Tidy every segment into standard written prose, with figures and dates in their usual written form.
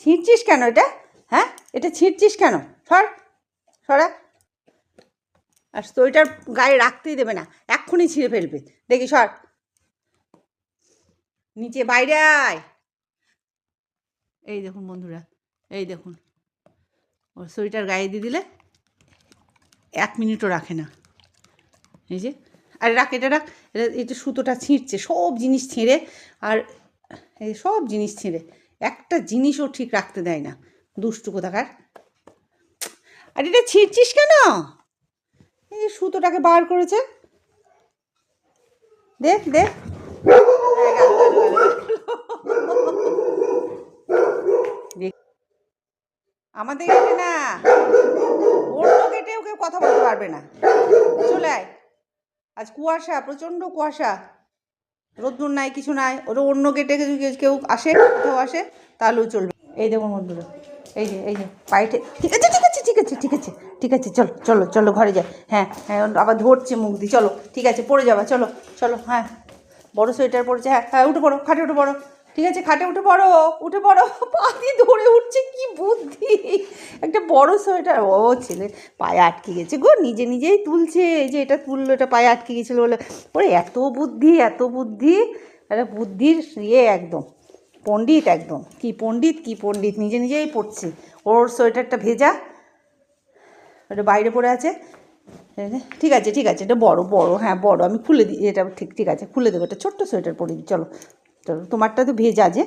ছিঁড়ছিস কেন এটা? হ্যাঁ, এটা ছিঁড়ছিস কেন? সরা। আর সোয়েটার গায়ে রাখতেই দেবে না, এক্ষুনি ছিঁড়ে ফেলবে। দেখি সর, নিচে বাইরে আয়। এই দেখুন বন্ধুরা, এই দেখুন, ওর সোয়েটার গায়ে দিয়ে দিলে 1 মিনিটও রাখে না। এই যে, আরে রাখ, এটা রাখ। এটা সুতোটা ছিঁড়ছে, সব জিনিস ছিঁড়ে। আর এই সব জিনিস ছিঁড়ে, একটা জিনিসও ঠিক রাখতে দেয় না, দুষ্টু কোথাকার। আর এটা ছিঁড়ছিস কেন? এই সুতোটাকে বার করেছে, দেখ দেখ। আমাদের গেটে না, অন্য গেটেও কেউ কথা বলতে পারবে না। চলে আয়, আজ কুয়াশা, প্রচণ্ড কুয়াশা, রোদ্দুর নাই, কিছু নাই। ওটা অন্য গেটে কেউ আসে, কোথাও আসে, তাহলেও চলবে। এই দেখুন বন্ধুরা, এই যে পাইটে। ঠিক আছে ঠিক আছে ঠিক আছে ঠিক আছে ঠিক আছে, চলো চলো চলো ঘরে যাই। হ্যাঁ হ্যাঁ, আবার ধরছে মুখ দিয়ে। চলো ঠিক আছে, পড়ে যাবা, চলো চলো। হ্যাঁ, বড়ো সোয়েটার পড়েছে। হ্যাঁ হ্যাঁ, উঠে পড়ো, খাটে উঠে পড়ো। ঠিক আছে, খাটে উঠে পড়ো, উঠে পড়ো। পা দিয়ে ধরে উঠছে, কি বুদ্ধি! একটা বড় সোয়েটার, ও ছেলে পায়ে আটকে গেছে গো, নিজে নিজেই তুলছে। এই যে এটা তুললো, এটা পায়ে আটকে গেছিলো বলে। ওরে এত বুদ্ধি, এত বুদ্ধি! একটা বুদ্ধির একদম পণ্ডিত, একদম কি পণ্ডিত, নিজে নিজেই পড়ছে। ওর সোয়েটারটা ভেজা, ওটা বাইরে পড়ে আছে। ঠিক আছে ঠিক আছে, এটা বড়, হ্যাঁ বড়, আমি খুলে দিই এটা। ঠিক আছে, খুলে দেবো। এটা ছোট্ট সোয়েটার পরে দিই, চলো চলো। তোমারটা তো ভেজা যে,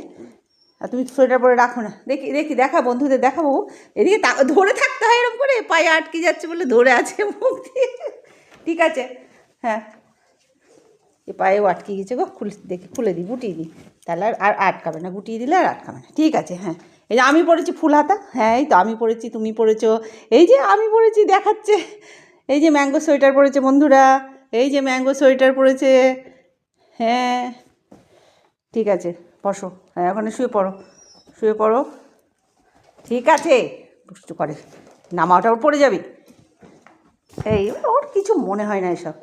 আর তুমি সোয়েটার পরে রাখো না। দেখি দেখা, বন্ধুদের দেখাবো। এদিকে ধরে থাকতে হয় এরকম করে, পায়ে আটকে যাচ্ছে বলে ধরে আছে মুখ দিয়ে। ঠিক আছে, হ্যাঁ, এ পায়েও আটকে গেছে গো, খুলে দিই, গুটিয়ে দিই, তাহলে আর আটকাবে না। গুটিয়ে দিলে আর আটকাবে না। ঠিক আছে, হ্যাঁ। এই যে আমি পরেছি ফুল হাতা, হ্যাঁ এই তো আমি পরেছি, তুমি পরেছো। এই যে আমি পরেছি, দেখাচ্ছে। এই যে ম্যাঙ্গো সোয়েটার পরেছে বন্ধুরা, এই যে ম্যাঙ্গো সোয়েটার পরেছে। হ্যাঁ, ঠিক আছে, বসো। হ্যাঁ, ওখানে শুয়ে পড়ো। ঠিক আছে, দুষ্টু করে, নামাটা ওর পড়ে যাবি। এই ওর কিছু মনে হয় না এসব।